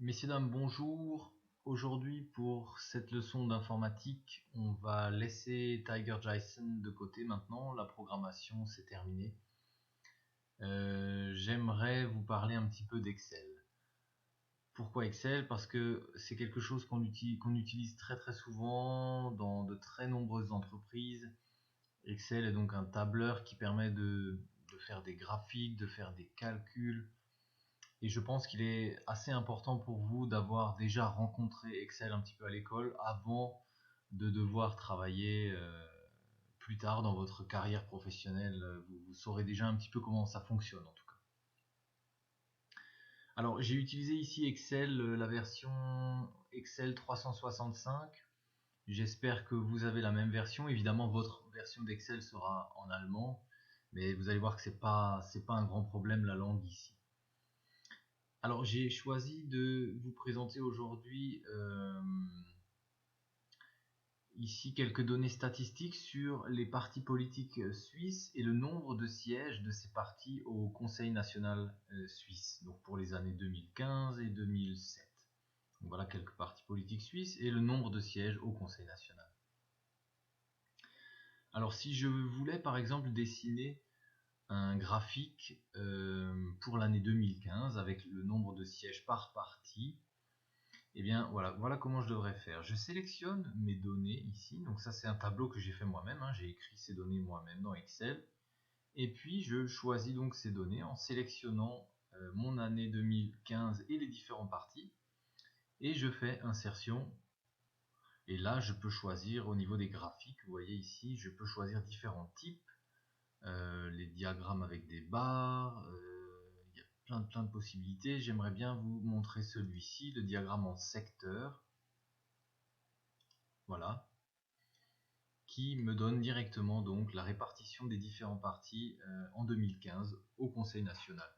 Messieurs, dames, bonjour. Aujourd'hui, pour cette leçon d'informatique, on va laisser TigerJSON de côté maintenant. La programmation, c'est terminé. J'aimerais vous parler un petit peu d'Excel. Pourquoi Excel? Parce que c'est quelque chose qu'on utilise très très souvent dans de très nombreuses entreprises. Excel est donc un tableur qui permet de faire des graphiques, de faire des calculs. Et je pense qu'il est assez important pour vous d'avoir déjà rencontré Excel un petit peu à l'école avant de devoir travailler plus tard dans votre carrière professionnelle. Vous saurez déjà un petit peu comment ça fonctionne en tout cas. Alors j'ai utilisé ici Excel, la version Excel 365. J'espère que vous avez la même version. Évidemment, votre version d'Excel sera en allemand, mais vous allez voir que c'est pas un grand problème la langue ici. Alors j'ai choisi de vous présenter aujourd'hui ici quelques données statistiques sur les partis politiques suisses et le nombre de sièges de ces partis au Conseil national suisse, donc pour les années 2015 et 2007. Donc voilà quelques partis politiques suisses et le nombre de sièges au Conseil national. Alors si je voulais par exemple dessiner un graphique pour l'année 2015 avec le nombre de sièges par parti, et bien voilà comment je devrais faire. Je sélectionne mes données ici, donc ça c'est un tableau que j'ai fait moi-même, j'ai écrit ces données moi-même dans Excel, et puis je choisis donc ces données en sélectionnant mon année 2015 et les différents partis, et je fais insertion, et là je peux choisir au niveau des graphiques, vous voyez ici, je peux choisir différents types, les diagrammes avec des barres, il y a plein de possibilités. J'aimerais bien vous montrer celui-ci, le diagramme en secteur. Voilà, qui me donne directement donc la répartition des différents partis en 2015 au Conseil national.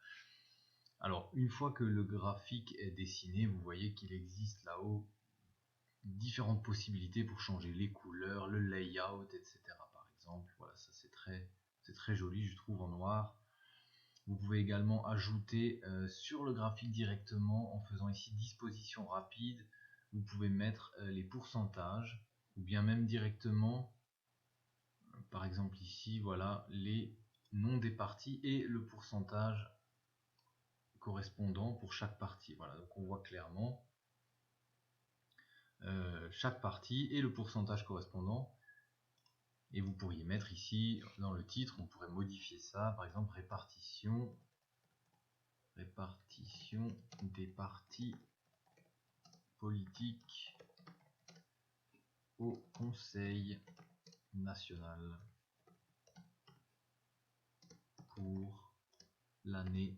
Alors, une fois que le graphique est dessiné, vous voyez qu'il existe là-haut différentes possibilités pour changer les couleurs, le layout, etc. Par exemple, voilà, ça c'est très joli, je trouve, en noir. Vous pouvez également ajouter sur le graphique directement en faisant ici disposition rapide. Vous pouvez mettre les pourcentages ou bien même directement, par exemple ici, voilà, les noms des parties et le pourcentage correspondant pour chaque partie. Voilà, donc on voit clairement chaque partie et le pourcentage correspondant. Et vous pourriez mettre ici, dans le titre, on pourrait modifier ça, par exemple répartition des partis politiques au Conseil national pour l'année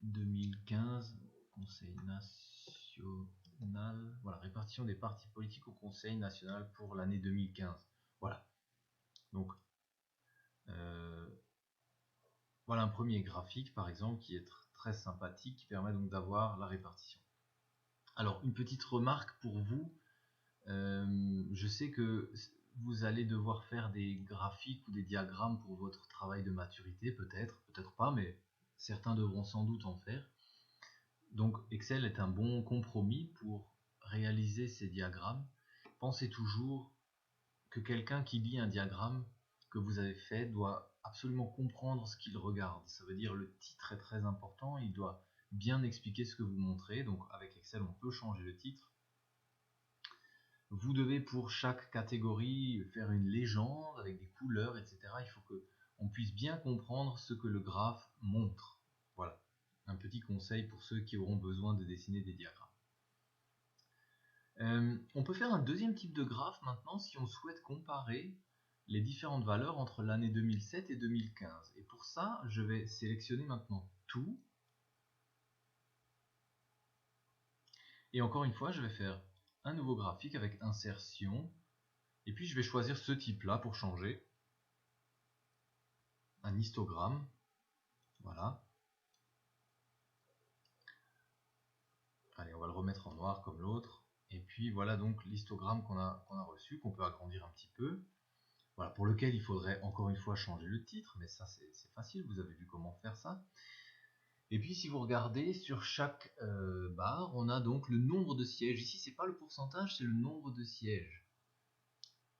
2015. Conseil national, voilà, répartition des partis politiques au Conseil national pour l'année 2015. Voilà, donc voilà un premier graphique par exemple qui est très sympathique, qui permet donc d'avoir la répartition. Alors une petite remarque pour vous, je sais que vous allez devoir faire des graphiques ou des diagrammes pour votre travail de maturité, peut-être pas, mais certains devront sans doute en faire. Donc Excel est un bon compromis pour réaliser ces diagrammes. Pensez toujours que quelqu'un qui lit un diagramme que vous avez fait doit absolument comprendre ce qu'il regarde. Ça veut dire le titre est très important, il doit bien expliquer ce que vous montrez. Donc avec Excel, on peut changer le titre. Vous devez pour chaque catégorie faire une légende avec des couleurs, etc. Il faut qu'on puisse bien comprendre ce que le graphe montre. Voilà, un petit conseil pour ceux qui auront besoin de dessiner des diagrammes. On peut faire un deuxième type de graphe maintenant si on souhaite comparer les différentes valeurs entre l'année 2007 et 2015. Et pour ça, je vais sélectionner maintenant tout. Et encore une fois, je vais faire un nouveau graphique avec insertion. Et puis je vais choisir ce type-là pour changer. Un histogramme. Voilà. Allez, on va le remettre en noir comme l'autre. Et puis voilà donc l'histogramme qu'on a reçu, qu'on peut agrandir un petit peu. Voilà, pour lequel il faudrait encore une fois changer le titre, mais ça c'est facile, vous avez vu comment faire ça. Et puis si vous regardez sur chaque barre, on a donc le nombre de sièges. Ici, c'est pas le pourcentage, c'est le nombre de sièges.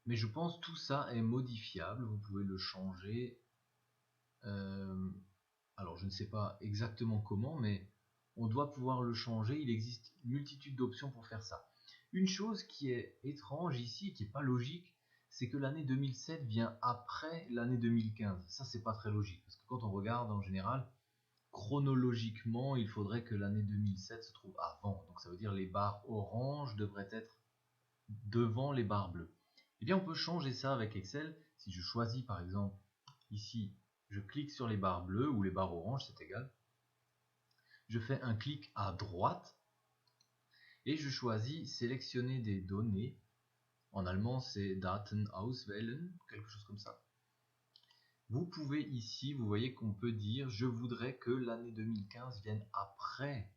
Mais je pense tout ça est modifiable. Vous pouvez le changer. Alors je ne sais pas exactement comment, mais on doit pouvoir le changer. Il existe une multitude d'options pour faire ça. Une chose qui est étrange ici, qui n'est pas logique, c'est que l'année 2007 vient après l'année 2015. Ça, c'est pas très logique, parce que quand on regarde en général, chronologiquement, il faudrait que l'année 2007 se trouve avant. Donc ça veut dire les barres oranges devraient être devant les barres bleues. Eh bien, on peut changer ça avec Excel. Si je choisis par exemple ici, je clique sur les barres bleues ou les barres oranges, c'est égal. Je fais un clic à droite et je choisis sélectionner des données. En allemand, c'est Daten auswählen, quelque chose comme ça. Vous pouvez ici, vous voyez qu'on peut dire je voudrais que l'année 2015 vienne après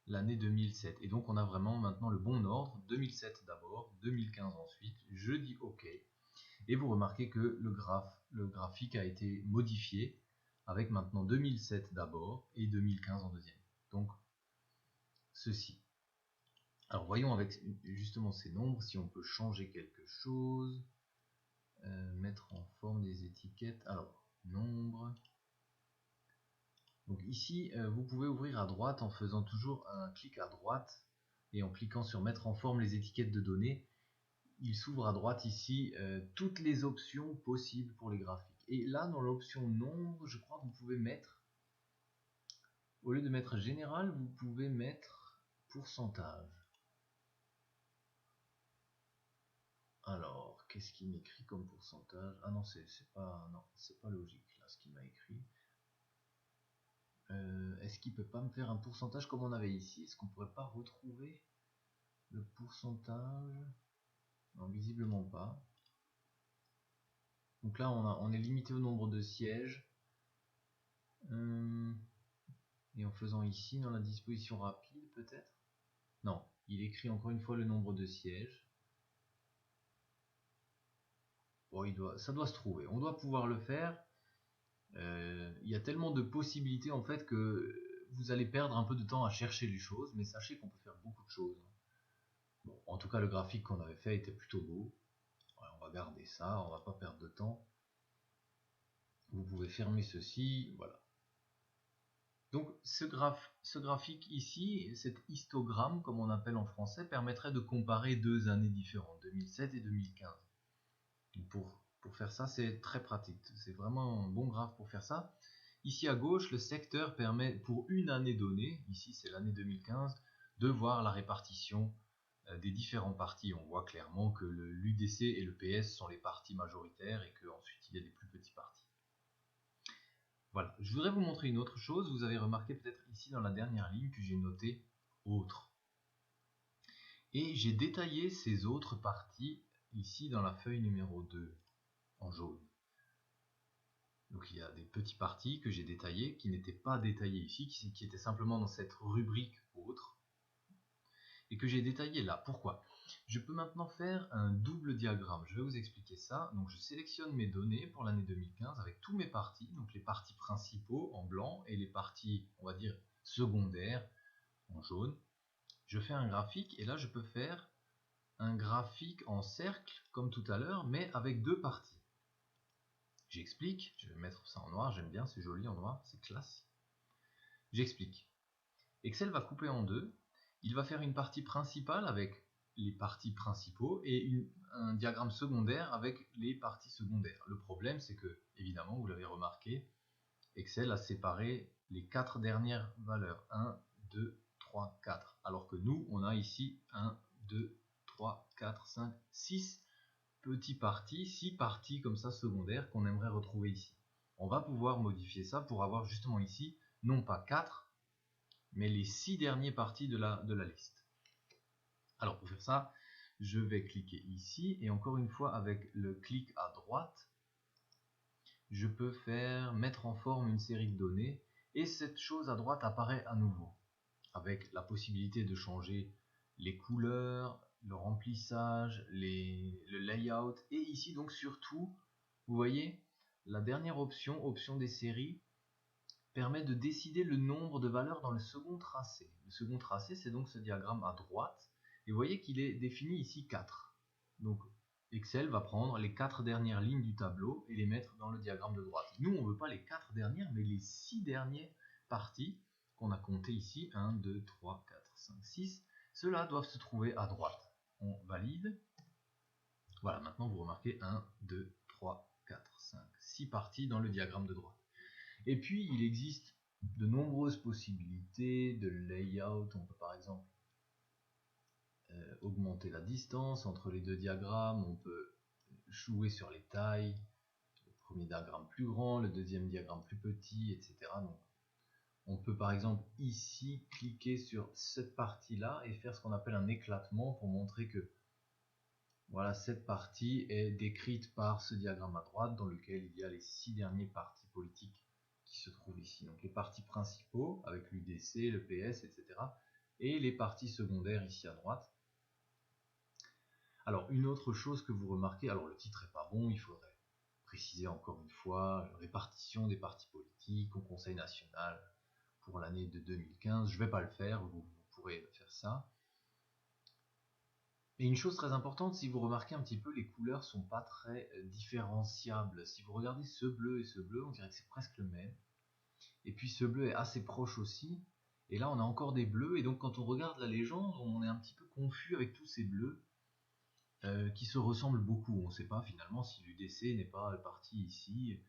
l'année 2007. Et donc on a vraiment maintenant le bon ordre, 2007 d'abord, 2015 ensuite, je dis OK. Et vous remarquez que le graphique a été modifié avec maintenant 2007 d'abord et 2015 en deuxième. Donc ceci. Alors voyons avec justement ces nombres si on peut changer quelque chose. Mettre en forme des étiquettes. Alors, nombre. Donc ici, vous pouvez ouvrir à droite en faisant toujours un clic à droite et en cliquant sur mettre en forme les étiquettes de données. Il s'ouvre à droite ici toutes les options possibles pour les graphiques. Et là, dans l'option nombre, je crois que vous pouvez mettre, au lieu de mettre général, vous pouvez mettre pourcentage. Alors, qu'est-ce qu'il m'écrit comme pourcentage? Ah non, c'est pas logique là ce qu'il m'a écrit. Est-ce qu'il peut pas me faire un pourcentage comme on avait ici? Est-ce qu'on pourrait pas retrouver le pourcentage? Non, visiblement pas. Donc là, on est limité au nombre de sièges. Et en faisant ici, dans la disposition rapide, peut-être? Non, il écrit encore une fois le nombre de sièges. Bon, ça doit se trouver. On doit pouvoir le faire. Il y a tellement de possibilités en fait que vous allez perdre un peu de temps à chercher les choses, mais sachez qu'on peut faire beaucoup de choses. Bon, en tout cas, le graphique qu'on avait fait était plutôt beau. Voilà, on va garder ça, on va pas perdre de temps. Vous pouvez fermer ceci, voilà. Donc ce graphique ici, cet histogramme comme on appelle en français, permettrait de comparer deux années différentes, 2007 et 2015. Donc pour faire ça, c'est très pratique, c'est vraiment un bon graphe pour faire ça. Ici à gauche, le secteur permet pour une année donnée, ici c'est l'année 2015, de voir la répartition des différents partis. On voit clairement que l'UDC et le PS sont les partis majoritaires et qu'ensuite il y a des plus petits partis. Voilà, je voudrais vous montrer une autre chose. Vous avez remarqué peut-être ici dans la dernière ligne que j'ai noté autres. Et j'ai détaillé ces autres parties ici dans la feuille numéro 2 en jaune. Donc il y a des petits partis que j'ai détaillés qui n'étaient pas détaillés ici, qui étaient simplement dans cette rubrique autres et que j'ai détaillé là. Pourquoi? Je peux maintenant faire un double diagramme. Je vais vous expliquer ça. Donc je sélectionne mes données pour l'année 2015 avec tous mes partis, donc les partis principaux en blanc et les partis, on va dire, secondaires en jaune. Je fais un graphique et là je peux faire un graphique en cercle comme tout à l'heure, mais avec deux parties. J'explique, je vais mettre ça en noir, j'aime bien, c'est joli en noir, c'est classe. J'explique. Excel va couper en deux. Il va faire une partie principale avec les partis principaux et un diagramme secondaire avec les parties secondaires. Le problème, c'est que, évidemment, vous l'avez remarqué, Excel a séparé les 4 dernières valeurs. 1, 2, 3, 4. Alors que nous, on a ici 1, 2, 3, 4, 5, 6 petits partis, 6 parties comme ça secondaires qu'on aimerait retrouver ici. On va pouvoir modifier ça pour avoir justement ici, non pas 4, mais les 6 derniers partis de la liste. Alors pour faire ça, je vais cliquer ici et encore une fois avec le clic à droite, je peux faire mettre en forme une série de données et cette chose à droite apparaît à nouveau avec la possibilité de changer les couleurs, le remplissage, le layout et ici donc surtout, vous voyez, la dernière option, option des séries, permet de décider le nombre de valeurs dans le second tracé. Le second tracé, c'est donc ce diagramme à droite. Et vous voyez qu'il est défini ici 4. Donc Excel va prendre les 4 dernières lignes du tableau et les mettre dans le diagramme de droite. Nous, on ne veut pas les 4 dernières, mais les 6 dernières parties qu'on a comptées ici. 1, 2, 3, 4, 5, 6. Ceux-là doivent se trouver à droite. On valide. Voilà, maintenant vous remarquez 1, 2, 3, 4, 5, 6 parties dans le diagramme de droite. Et puis, il existe de nombreuses possibilités de layout. On peut par exemple augmenter la distance entre les deux diagrammes. On peut jouer sur les tailles. Le premier diagramme plus grand, le deuxième diagramme plus petit, etc. Donc, on peut par exemple ici cliquer sur cette partie-là et faire ce qu'on appelle un éclatement pour montrer que voilà, cette partie est décrite par ce diagramme à droite dans lequel il y a les 6 derniers partis politiques qui se trouvent ici. Donc les partis principaux avec l'UDC, le PS, etc. et les partis secondaires ici à droite. Alors une autre chose que vous remarquez, alors le titre est pas bon, il faudrait préciser encore une fois, répartition des partis politiques au Conseil national pour l'année de 2015. Je ne vais pas le faire, vous pourrez faire ça. Et une chose très importante, si vous remarquez un petit peu, les couleurs sont pas très différenciables. Si vous regardez ce bleu et ce bleu, on dirait que c'est presque le même. Et puis ce bleu est assez proche aussi. Et là, on a encore des bleus. Et donc, quand on regarde la légende, on est un petit peu confus avec tous ces bleus qui se ressemblent beaucoup. On ne sait pas finalement si l'UDC n'est pas parti ici.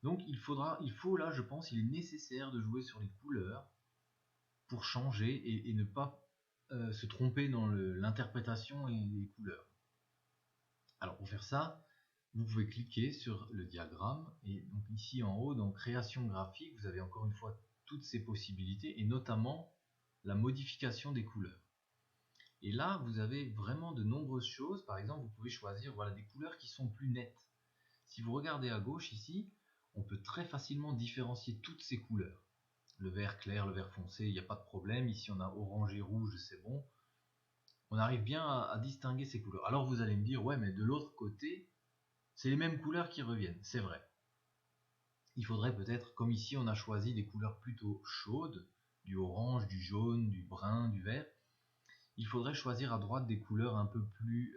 Donc, il faut là, je pense, il est nécessaire de jouer sur les couleurs pour changer et ne pas se tromper dans l'interprétation et les couleurs. Alors pour faire ça, vous pouvez cliquer sur le diagramme et donc ici en haut dans création graphique, vous avez encore une fois toutes ces possibilités et notamment la modification des couleurs. Et là, vous avez vraiment de nombreuses choses. Par exemple, vous pouvez choisir voilà, des couleurs qui sont plus nettes. Si vous regardez à gauche ici, on peut très facilement différencier toutes ces couleurs. Le vert clair, le vert foncé, il n'y a pas de problème. Ici, on a orange et rouge, c'est bon. On arrive bien à distinguer ces couleurs. Alors vous allez me dire, ouais, mais de l'autre côté, c'est les mêmes couleurs qui reviennent. C'est vrai. Il faudrait peut-être, comme ici, on a choisi des couleurs plutôt chaudes, du orange, du jaune, du brun, du vert. Il faudrait choisir à droite des couleurs un peu plus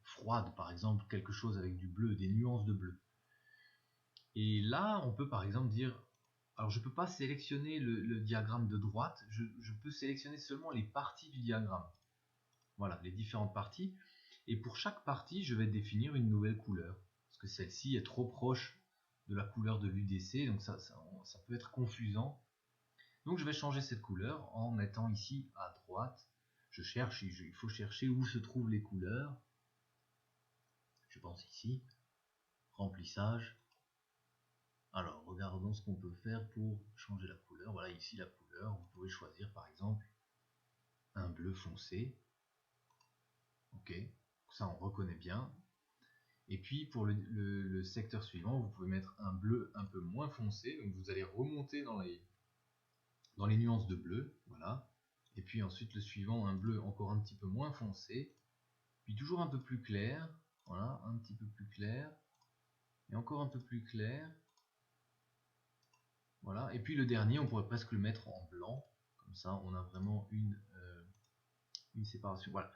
froides, par exemple, quelque chose avec du bleu, des nuances de bleu. Et là, on peut par exemple dire, alors je ne peux pas sélectionner le diagramme de droite, je peux sélectionner seulement les parties du diagramme. Voilà, les différentes parties. Et pour chaque partie, je vais définir une nouvelle couleur. Parce que celle-ci est trop proche de la couleur de l'UDC, donc ça peut être confusant. Donc je vais changer cette couleur en mettant ici à droite. Je cherche, il faut chercher où se trouvent les couleurs. Je pense ici, remplissage. Alors, regardons ce qu'on peut faire pour changer la couleur. Voilà, ici la couleur. Vous pouvez choisir par exemple un bleu foncé. Ok, ça on reconnaît bien. Et puis pour le secteur suivant, vous pouvez mettre un bleu un peu moins foncé. Donc vous allez remonter dans les nuances de bleu. Voilà. Et puis ensuite le suivant, un bleu encore un petit peu moins foncé. Puis toujours un peu plus clair. Voilà, un petit peu plus clair. Et encore un peu plus clair. Voilà, et puis le dernier, on pourrait presque le mettre en blanc, comme ça on a vraiment une séparation. Voilà,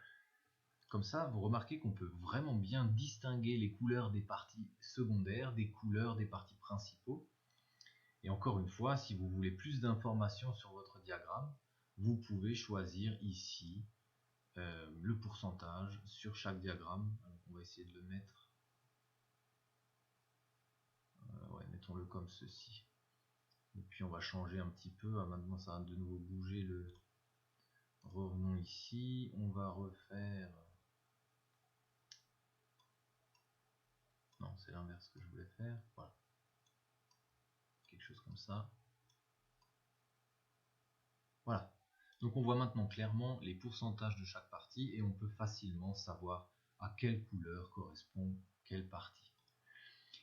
comme ça vous remarquez qu'on peut vraiment bien distinguer les couleurs des parties secondaires, des couleurs des parties principaux. Et encore une fois, si vous voulez plus d'informations sur votre diagramme, vous pouvez choisir ici le pourcentage sur chaque diagramme. Alors, on va essayer de le mettre, ouais, mettons-le comme ceci. Et puis on va changer un petit peu. Ah, maintenant ça va de nouveau bouger le. Revenons ici. On va refaire. Non, c'est l'inverse que je voulais faire. Voilà. Quelque chose comme ça. Voilà. Donc on voit maintenant clairement les pourcentages de chaque partie et on peut facilement savoir à quelle couleur correspond quelle partie.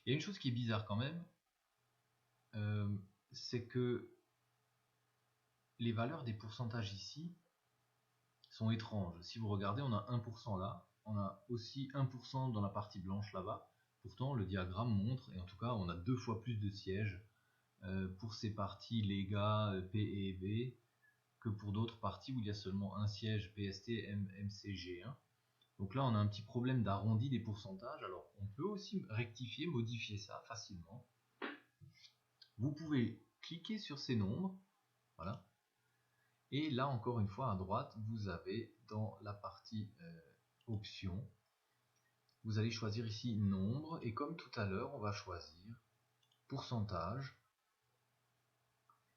Il y a une chose qui est bizarre quand même, c'est que les valeurs des pourcentages ici sont étranges. Si vous regardez, on a 1% là, on a aussi 1% dans la partie blanche là-bas. Pourtant, le diagramme montre, et en tout cas, on a 2 fois plus de sièges pour ces parties Lega, P et V, que pour d'autres parties où il y a seulement un siège PST MCG. Donc là, on a un petit problème d'arrondi des pourcentages. Alors, on peut aussi rectifier, modifier ça facilement. Vous pouvez cliquer sur ces nombres, voilà. Et là, encore une fois, à droite, vous avez dans la partie options, vous allez choisir ici nombre, et comme tout à l'heure, on va choisir pourcentage,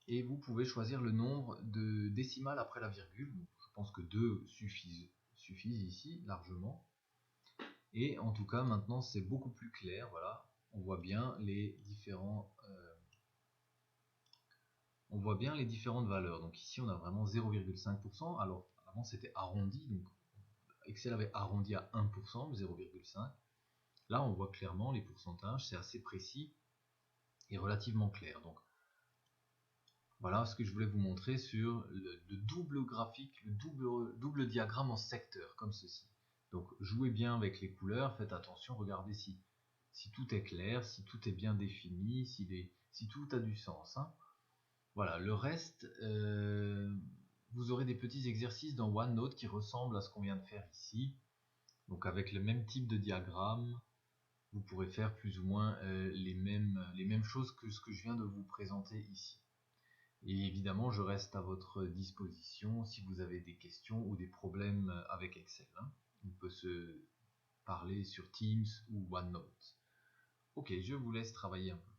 et vous pouvez choisir le nombre de décimales après la virgule. Donc, je pense que 2 suffisent ici largement. Et en tout cas, maintenant, c'est beaucoup plus clair. Voilà, on voit bien les différentes valeurs. Donc ici, on a vraiment 0,5%. Alors avant, c'était arrondi. Donc Excel avait arrondi à 1%, 0,5. Là, on voit clairement les pourcentages. C'est assez précis et relativement clair. Donc voilà ce que je voulais vous montrer sur le double graphique, le double diagramme en secteur, comme ceci. Donc jouez bien avec les couleurs, faites attention, regardez si tout est clair, si tout est bien défini, si tout a du sens. Voilà, le reste, vous aurez des petits exercices dans OneNote qui ressemblent à ce qu'on vient de faire ici. Donc avec le même type de diagramme, vous pourrez faire plus ou moins les mêmes choses que ce que je viens de vous présenter ici. Et évidemment, je reste à votre disposition si vous avez des questions ou des problèmes avec Excel. On peut se parler sur Teams ou OneNote. Ok, je vous laisse travailler un peu.